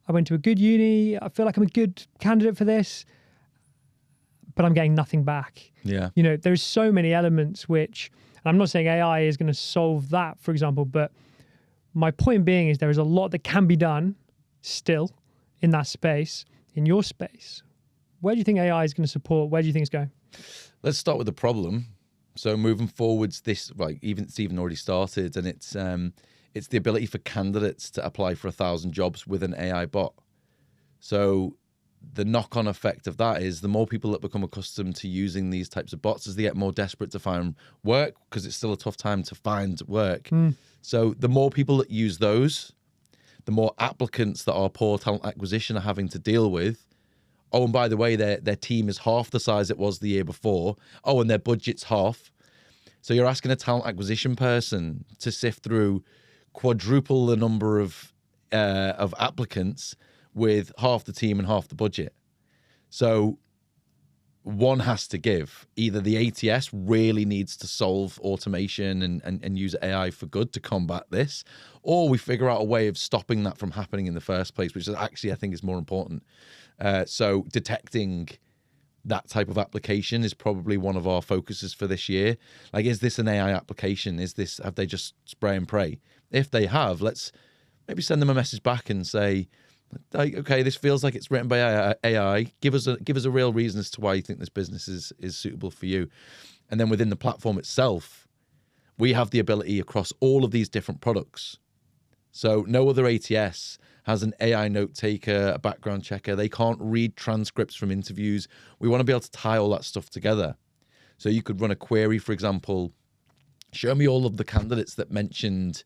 Speaker 2: I went to a good uni, I feel like I'm a good candidate for this, but I'm getting nothing back.
Speaker 1: Yeah.
Speaker 2: There's so many elements which, and I'm not saying AI is going to solve that, for example, but my point being is there is a lot that can be done still in that space, in your space. Where do you think AI is going to support? Where do you think it's going?
Speaker 1: Let's start with the problem. So moving forwards, it's even already started, and it's the ability for candidates to apply for 1,000 jobs with an AI bot. So the knock-on effect of that is the more people that become accustomed to using these types of bots, as they get more desperate to find work, because it's still a tough time to find work. So the more people that use those, the more applicants that our poor talent acquisition are having to deal with. Oh, and by the way, their team is half the size it was the year before. Oh, and their budget's half. So you're asking a talent acquisition person to sift through quadruple the number of applicants with half the team and half the budget. So one has to give. Either the ATS really needs to solve automation and use AI for good to combat this, or we figure out a way of stopping that from happening in the first place, which is actually, I think, is more important. So detecting that type of application is probably one of our focuses for this year. Like, is this an AI application? Have they just spray and pray? If they have, let's maybe send them a message back and say, okay, this feels like it's written by AI. Give us a real reason as to why you think this business is suitable for you. And then within the platform itself, we have the ability across all of these different products. So no other ATS has an AI note taker, a background checker. They can't read transcripts from interviews. We want to be able to tie all that stuff together. So you could run a query, for example, show me all of the candidates that mentioned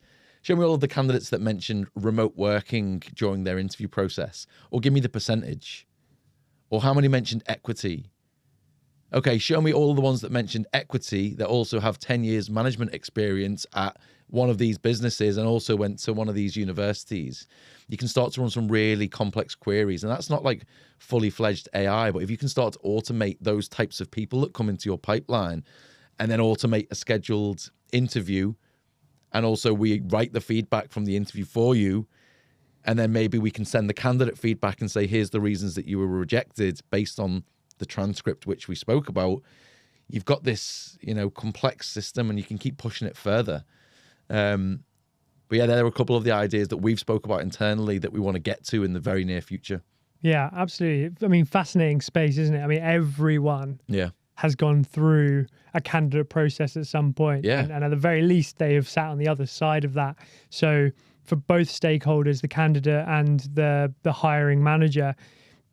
Speaker 1: remote working during their interview process, or give me the percentage, or how many mentioned equity. Okay, show me all the ones that mentioned equity that also have 10 years management experience at one of these businesses and also went to one of these universities. You can start to run some really complex queries, and that's not like fully fledged AI, but if you can start to automate those types of people that come into your pipeline, and then automate a scheduled interview, and also we write the feedback from the interview for you, and then maybe we can send the candidate feedback and say, here's the reasons that you were rejected based on the transcript which we spoke about. You've got this, complex system, and you can keep pushing it further. But yeah, there are a couple of the ideas that we've spoke about internally that we want to get to in the very near future.
Speaker 2: Yeah, absolutely. I mean, fascinating space, isn't it? I mean, everyone has gone through a candidate process at some point.
Speaker 1: Yeah.
Speaker 2: And at the very least, they have sat on the other side of that. So for both stakeholders, the candidate and the hiring manager,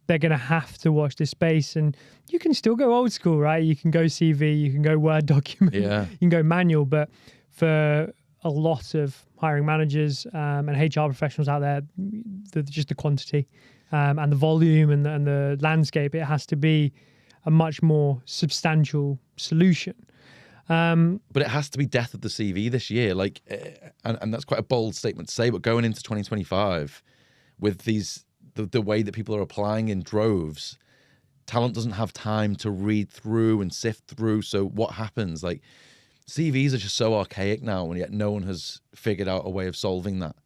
Speaker 2: they're going to have to watch this space. And you can still go old school, right? You can go CV, you can go Word document, you can go manual. But for a lot of hiring managers and HR professionals out there, just the quantity and the volume and the landscape. It has to be a much more substantial solution.
Speaker 1: But it has to be death of the CV this year. Like, and that's quite a bold statement to say, but going into 2025 with the way that people are applying in droves, talent doesn't have time to read through and sift through. So what happens? Like, CVs are just so archaic now, and yet no one has figured out a way of solving that.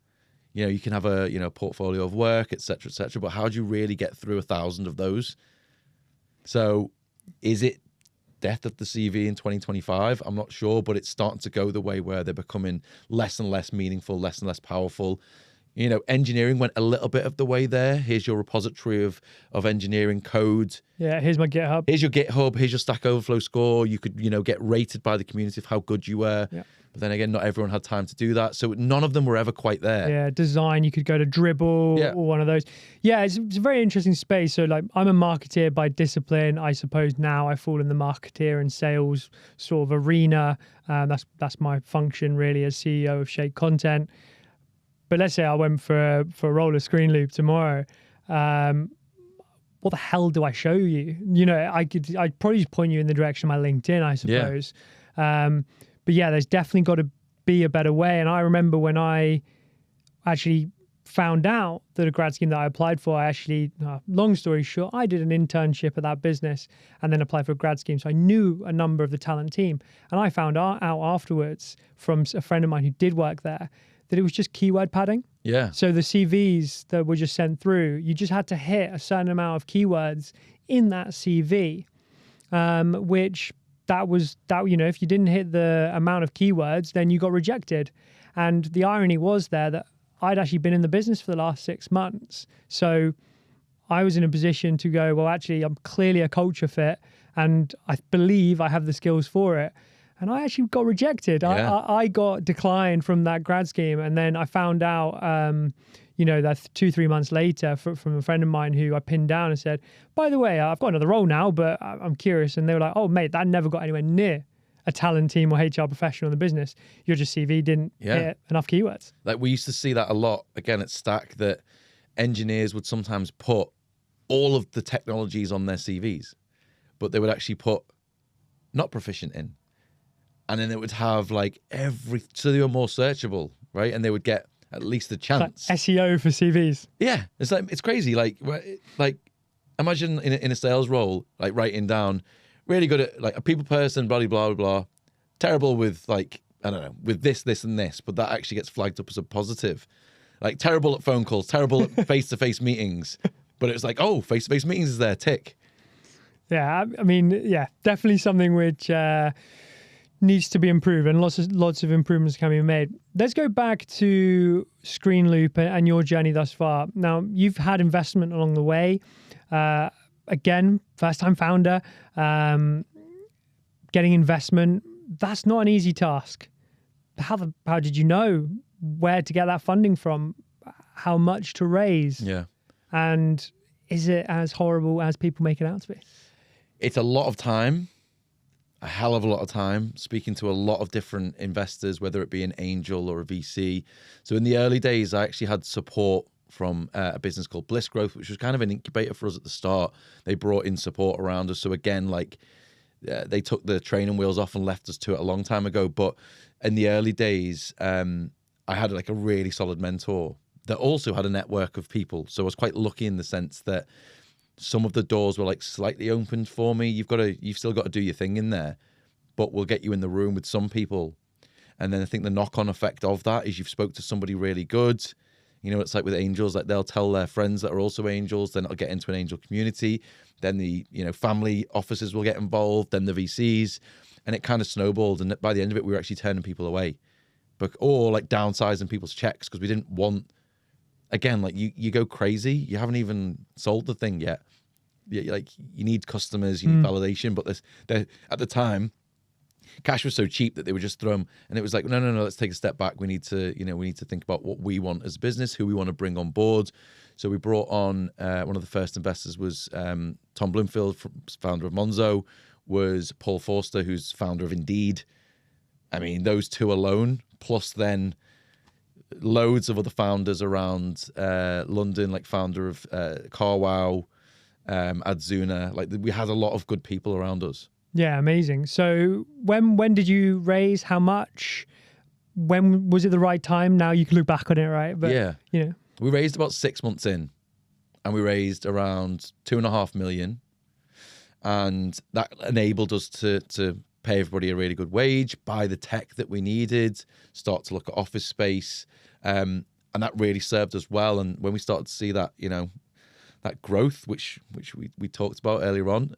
Speaker 1: You know, you can have a portfolio of work, et cetera, but how do you really get through 1,000 of those? So is it death of the CV in 2025? I'm not sure, but it's starting to go the way where they're becoming less and less meaningful, less and less powerful. You know, engineering went a little bit of the way there. Here's your repository of engineering code.
Speaker 2: Yeah, here's my GitHub.
Speaker 1: Here's your GitHub. Here's your Stack Overflow score. You could, get rated by the community of how good you were.
Speaker 2: Yeah.
Speaker 1: But then again, not everyone had time to do that. So none of them were ever quite there.
Speaker 2: Yeah, design, you could go to Dribble or one of those. Yeah, it's a very interesting space. So like, I'm a marketeer by discipline. I suppose now I fall in the marketeer and sales sort of arena. That's my function really as CEO of Shape Content. But let's say I went for a role of Screenloop tomorrow. What the hell do I show you? I'd probably just point you in the direction of my LinkedIn, I suppose. Yeah. But yeah, there's definitely got to be a better way. And I remember when I actually found out that a grad scheme that I applied for, long story short, I did an internship at that business and then applied for a grad scheme. So I knew a number of the talent team. And I found out afterwards from a friend of mine who did work there that it was just keyword padding.
Speaker 1: Yeah.
Speaker 2: So the CVs that were just sent through, you just had to hit a certain amount of keywords in that CV, which if you didn't hit the amount of keywords, then you got rejected. And the irony was there that I'd actually been in the business for the last 6 months. So I was in a position to go, well, actually, I'm clearly a culture fit and I believe I have the skills for it. And I actually got rejected. Yeah. I got declined from that grad scheme. And then I found out, that 2-3 months later from a friend of mine who I pinned down and said, by the way, I've got another role now, but I'm curious. And they were like, oh, mate, that never got anywhere near a talent team or HR professional in the business. Your just CV didn't hit enough keywords. Like
Speaker 1: we used to see that a lot, again, at Stack, that engineers would sometimes put all of the technologies on their CVs, but they would actually put not proficient in. And then it would have so they were more searchable, right? And they would get at least a chance.
Speaker 2: Like SEO for CVs.
Speaker 1: Yeah, it's crazy. Like imagine in a sales role, like writing down really good at a people person, blah blah blah, terrible with with this and this, but that actually gets flagged up as a positive. Like terrible at phone calls, terrible at face-to-face meetings, but it's like, oh, face-to-face meetings is there, tick.
Speaker 2: Yeah, I mean, definitely something which needs to be improved, and lots of improvements can be made. Let's go back to Screenloop and your journey thus far. Now, you've had investment along the way. Again, first-time founder, getting investment, that's not an easy task. How did you know where to get that funding from? How much to raise?
Speaker 1: Yeah.
Speaker 2: And is it as horrible as people make it out to be?
Speaker 1: It's a lot of time. A hell of a lot of time speaking to a lot of different investors, whether it be an angel or a VC. So in the early days, I actually had support from a business called Bliss Growth, which was kind of an incubator for us at the start. They brought in support around us. So again, they took the training wheels off and left us to it a long time ago. But in the early days, I had a really solid mentor that also had a network of people. So I was quite lucky in the sense that some of the doors were slightly opened for me. You've still got to do your thing in there, but we'll get you in the room with some people. And then I think the knock-on effect of that is you've spoke to somebody really good. It's like with angels, they'll tell their friends that are also angels, then it'll get into an angel community. Then the, family offices will get involved, then the VCs, and it kind of snowballed. And by the end of it, we were actually turning people away, or downsizing people's checks because we didn't want. Again, you go crazy. You haven't even sold the thing yet. You need customers, you need validation. But at the time, cash was so cheap that they would just throw them. And it was no, let's take a step back. We need to think about what we want as a business, who we want to bring on board. So we brought on one of the first investors was Tom Bloomfield, founder of Monzo, was Paul Forster, who's founder of Indeed. I mean, those two alone, plus then loads of other founders around London, like founder of CarWow, Adzuna. Like we had a lot of good people around us.
Speaker 2: Yeah, amazing. So when did you raise? How much? When was it the right time? Now you can look back on it, right? But
Speaker 1: Yeah.
Speaker 2: you know,
Speaker 1: We raised about 6 months in, and we raised around 2.5 million. And that enabled us to pay everybody a really good wage, buy the tech that we needed, start to look at office space. And that really served us well. And when we started to see that, you know, that growth, which we talked about earlier on,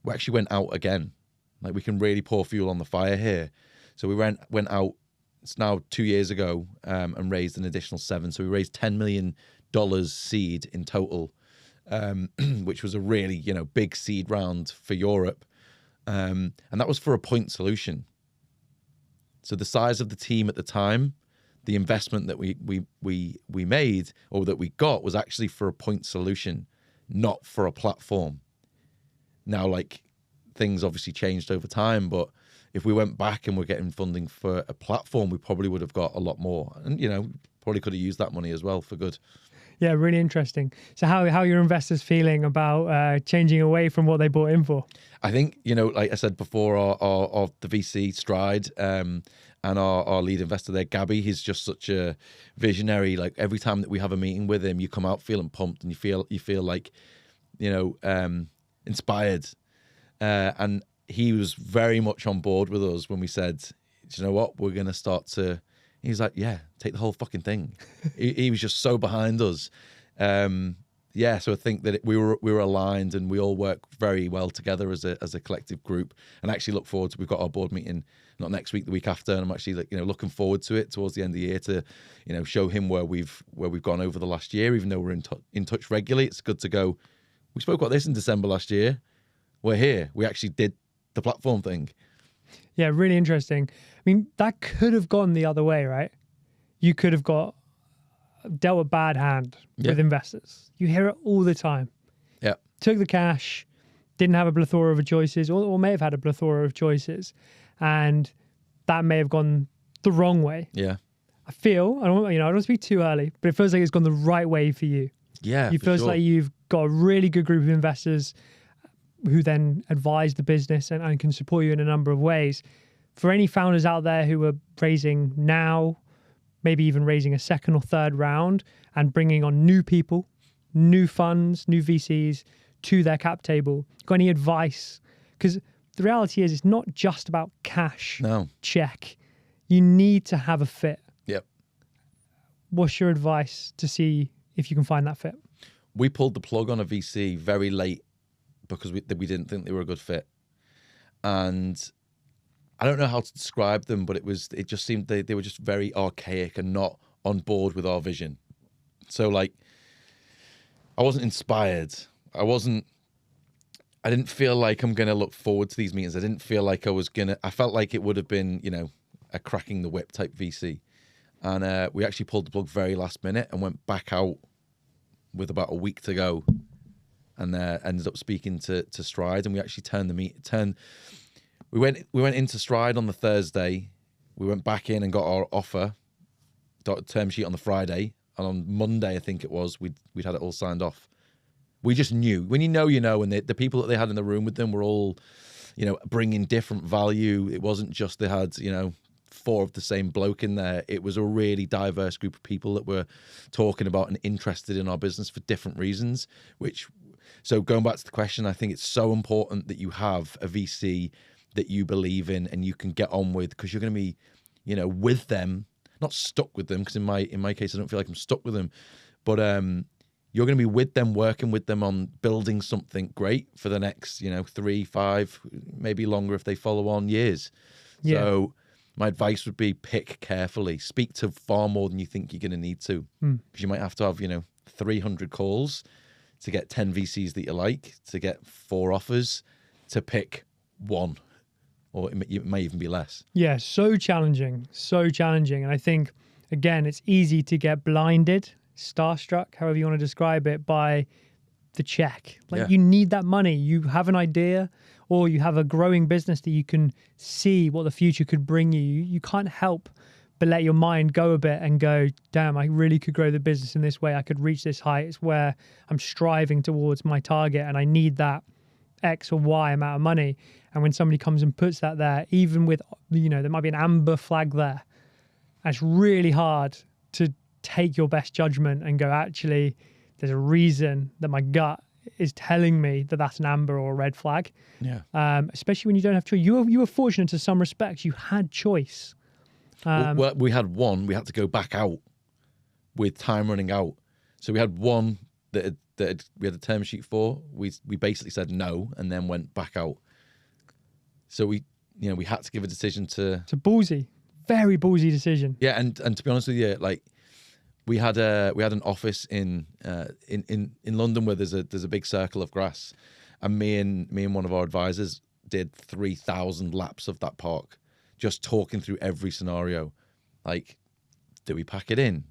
Speaker 1: we actually went out again. Like, we can really pour fuel on the fire here. So we went out, it's now 2 years ago, and raised an additional 7. So we raised $10 million seed in total, which was a really, you know, big seed round for Europe. And that was for a point solution. So the size of the team at the time, the investment that we made, or that we got, was actually for a point solution, not for a platform. Now, like, things obviously changed over time, but if we went back and we're getting funding for a platform, we probably would have got a lot more. And, you know, probably could have used that money as well for good.
Speaker 2: yeah, really interesting. So how are your investors feeling about changing away from what they bought in for?
Speaker 1: I think, you know, like I said before, our the VC Stride, and our lead investor there, Gabby, he's just such a visionary. Like, every time that we have a meeting with him, you come out feeling pumped, and you feel like, you know, inspired. And he was very much on board with us when we said, do you know what, we're going to start to, he's like, yeah, take the whole fucking thing. he was just so behind us. Yeah, so I think that we were aligned, and we all work very well together as a collective group, and actually look forward to, we've got our board meeting not next week, the week after, and I'm actually, like, you know, looking forward to it towards the end of the year to, you know, show him where we've gone over the last year. Even though we're in touch regularly, it's good to go, we spoke about this in December last year, we're here, we actually did the platform thing.
Speaker 2: Yeah, really interesting. I mean, that could have gone the other way, right? You could have dealt a bad hand with investors. You hear it all the time.
Speaker 1: Yeah.
Speaker 2: Took the cash, didn't have a plethora of choices, or may have had a plethora of choices, and that may have gone the wrong way.
Speaker 1: Yeah.
Speaker 2: I feel, I don't want to speak too early, but it feels like it's gone the right way for you.
Speaker 1: Yeah.
Speaker 2: You feels like you've got a really good group of investors who then advise the business and can support you in a number of ways. For any founders out there who are raising now, maybe even raising a second or third round and bringing on new people, new funds, new VCs to their cap table, got any advice? Because the reality is, it's not just about cash.
Speaker 1: No.
Speaker 2: Check. You need to have a fit.
Speaker 1: Yep.
Speaker 2: What's your advice to see if you can find that fit?
Speaker 1: We pulled the plug on a VC very late because we didn't think they were a good fit. And I don't know how to describe them, but it just seemed they were just very archaic and not on board with our vision. So, like, I wasn't inspired. I didn't feel like I'm going to look forward to these meetings. I didn't feel like I felt like it would have been, you know, a cracking the whip type VC. And we actually pulled the plug very last minute and went back out with about a week to go, and ended up speaking to Stride, and we actually we went into Stride on the Thursday, we went back in and got our offer, term sheet on the Friday, and on Monday, I think it was, we'd had it all signed off. We just knew. When you know, and the people that they had in the room with them were all, you know, bringing different value. It wasn't just they had, you know, 4 of the same bloke in there. It was a really diverse group of people that were talking about and interested in our business for different reasons, so going back to the question, I think it's so important that you have a VC that you believe in and you can get on with, because you're going to be, you know, with them, not stuck with them, because in my case, I don't feel like I'm stuck with them, but you're going to be with them, working with them on building something great for the next, you know, 3, 5, maybe longer if they follow on, years. Yeah. So my advice would be, pick carefully, speak to far more than you think you're going to need to, because you might have to have, you know, 300 calls to get 10 VCs that you like, to get 4 offers, to pick 1, or it may even be less. Yeah, so challenging. And I think, again, it's easy to get blinded, starstruck, however you want to describe it, by the check. Like, you need that money. You have an idea, or you have a growing business that you can see what the future could bring you. You can't help
Speaker 2: but let your mind go a bit and go, damn, I really could grow the business in this way. I could reach this height. It's where I'm striving towards my target and I need that X or Y amount of money. And when somebody comes and puts that there, even with, there might be an amber flag there, and it's really hard to take your best judgment and go, actually, there's a reason that my gut is telling me that that's an amber or a red flag.
Speaker 1: Yeah.
Speaker 2: Especially when you don't have choice. You were fortunate in some respects. You had choice.
Speaker 1: Well, we had one. We had to go back out with time running out. So we had one that we had a term sheet for. We basically said no and then went back out. So we had to give a decision to.
Speaker 2: It's a ballsy, very ballsy decision.
Speaker 1: Yeah, and to be honest with you, like we had an office in London where there's a big circle of grass, and me and one of our advisors did 3,000 laps of that park, just talking through every scenario. Like, do we pack it in?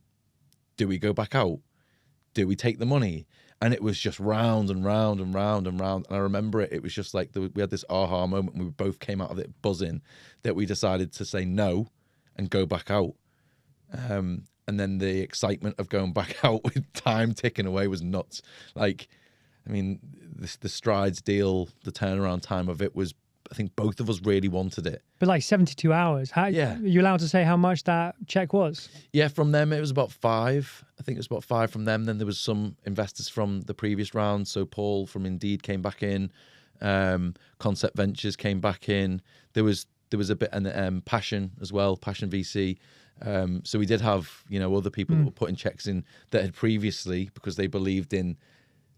Speaker 1: Do we go back out? Do we take the money? And it was just round and round and round and round. And I remember it was just like we had this aha moment, and we both came out of it buzzing that we decided to say no and go back out. And then the excitement of going back out with time ticking away was nuts. Like, I mean, the Strides deal, the turnaround time of it was, I think both of us really wanted it.
Speaker 2: But like 72 hours.
Speaker 1: Yeah.
Speaker 2: Are you allowed to say how much that check was? Yeah,
Speaker 1: from them, it was about 5. I think it was about 5 from them. Then there was some investors from the previous round. So Paul from Indeed came back in. Concept Ventures came back in. There was a bit, and Passion as well, Passion VC. So we did have, other people that were putting checks in that had previously, because they believed in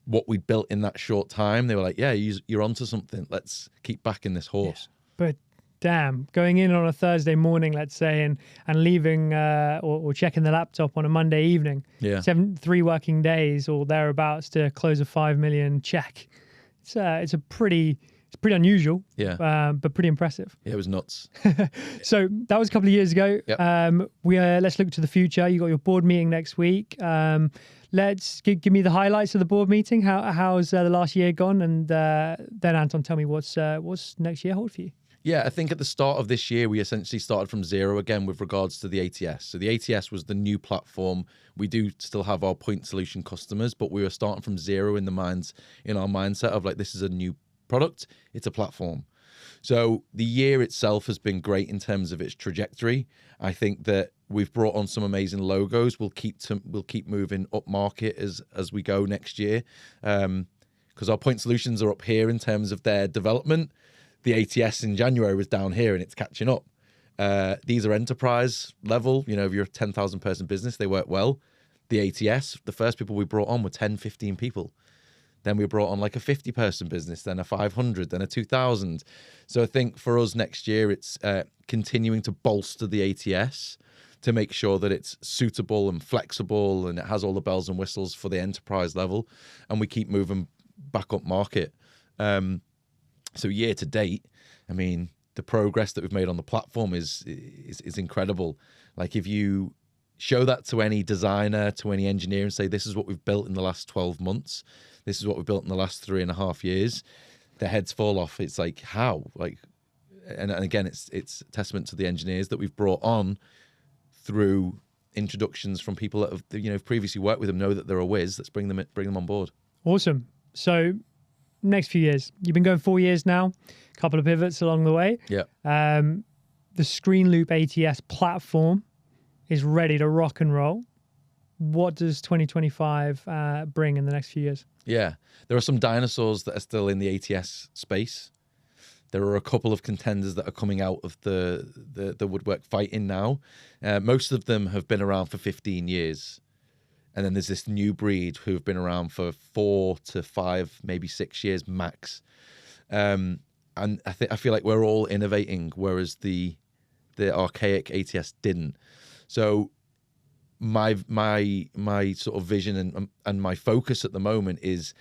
Speaker 1: what we'd built in that short time. They were like, yeah, you're onto something. Let's keep backing this horse.
Speaker 2: Yeah. But damn, going in on a Thursday morning, let's say, and leaving or checking the laptop on a Monday evening, 3 working days or thereabouts to close a 5 million check. It's pretty unusual, but pretty impressive.
Speaker 1: Yeah, it was nuts.
Speaker 2: So that was a couple of years ago.
Speaker 1: Yep.
Speaker 2: Let's look to the future. You got your board meeting next week. Let's give me the highlights of the board meeting. How's the last year gone? And then Anton, tell me what's next year hold for you.
Speaker 1: Yeah, I think at the start of this year, we essentially started from zero again with regards to the ATS. So the ATS was the new platform. We do still have our point solution customers, but we were starting from zero in our mindset of like, this is a new product, it's a platform. So the year itself has been great in terms of its trajectory. I think that we've brought on some amazing logos. We'll keep moving up market as we go next year, because our point solutions are up here in terms of their development. The ATS in January was down here and it's catching up. These are enterprise level. If you're a 10,000 person business, they work well. The ATS, the first people we brought on were 10, 15 people. Then we brought on like a 50 person business, then a 500, then a 2,000. So I think for us next year, it's continuing to bolster the ATS to make sure that it's suitable and flexible and it has all the bells and whistles for the enterprise level. And we keep moving back up market. So year to date, I mean, the progress that we've made on the platform is incredible. Like if you show that to any designer, to any engineer and say, this is what we've built in the last 12 months. This is what we've built in the last 3.5 years. Their heads fall off. It's like, how? And again, it's a testament to the engineers that we've brought on through introductions from people that have previously worked with them, know that they're a whiz. Let's bring them on board.
Speaker 2: Awesome. So next few years, you've been going 4 years now, a couple of pivots along the way.
Speaker 1: Yeah.
Speaker 2: The Screenloop ATS platform is ready to rock and roll. What does 2025 bring in the next few years?
Speaker 1: Yeah, there are some dinosaurs that are still in the ATS space. There are a couple of contenders that are coming out of the woodwork fighting now. Most of them have been around for 15 years. And then there's this new breed who have been around for 4 to 5, maybe 6 years max. And I feel like we're all innovating, whereas the archaic ATS didn't. So my sort of vision and my focus at the moment is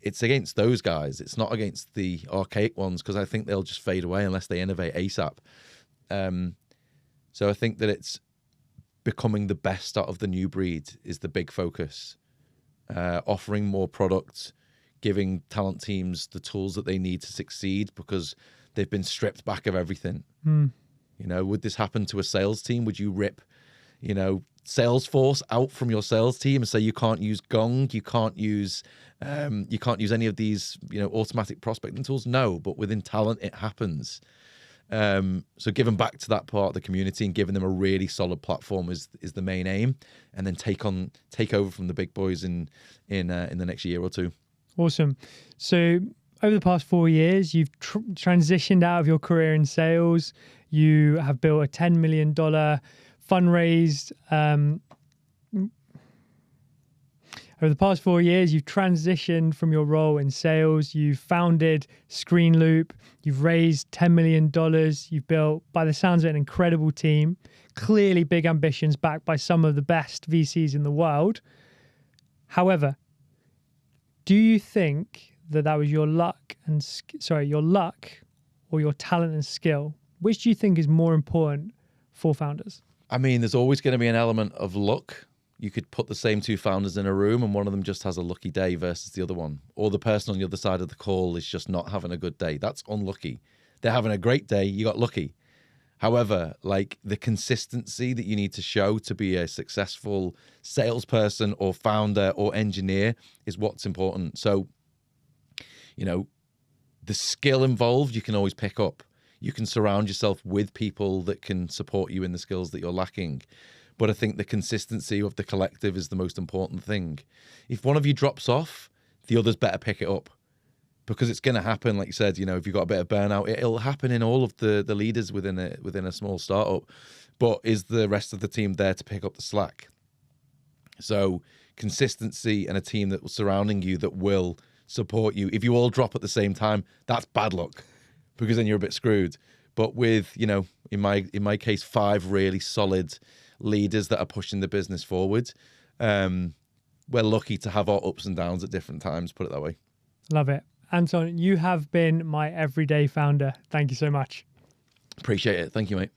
Speaker 1: it's against those guys. It's not against the archaic ones, because I think they'll just fade away unless they innovate ASAP. So I think that it's becoming the best out of the new breed is the big focus. Offering more products, giving talent teams the tools that they need to succeed, because they've been stripped back of everything. Would this happen to a sales team? Would you rip Salesforce out from your sales team and say you can't use Gong, you can't use any of these automatic prospecting tools. No, but within talent it happens. So giving back to that part of the community and giving them a really solid platform is the main aim, and then take over from the big boys in the next year or two. Awesome.
Speaker 2: So over the past 4 years, you've transitioned out of your career in sales. You have built a $10 million fundraised. Over the past 4 years, you've transitioned from your role in sales. You've founded Screenloop. You've raised $10 million. You've built, by the sounds of it, an incredible team. Clearly big ambitions backed by some of the best VCs in the world. However, do you think that was your luck or your talent and skill? Which do you think is more important for founders?
Speaker 1: I mean, there's always going to be an element of luck. You could put the same two founders in a room and one of them just has a lucky day versus the other one. Or the person on the other side of the call is just not having a good day. That's unlucky. They're having a great day. You got lucky. However, like the consistency that you need to show to be a successful salesperson or founder or engineer is what's important. So, the skill involved, you can always pick up. You can surround yourself with people that can support you in the skills that you're lacking. But I think the consistency of the collective is the most important thing. If one of you drops off, the others better pick it up, because it's going to happen. Like you said, if you've got a bit of burnout, it'll happen in all of the leaders within a small startup. But is the rest of the team there to pick up the slack? So consistency and a team that will surrounding you that will support you. If you all drop at the same time, that's bad luck, because then you're a bit screwed. But with, in my case, 5 really solid leaders that are pushing the business forward, we're lucky to have our ups and downs at different times, put it that way.
Speaker 2: Love it. Anton, you have been my everyday founder. Thank you so much.
Speaker 1: Appreciate it. Thank you, mate.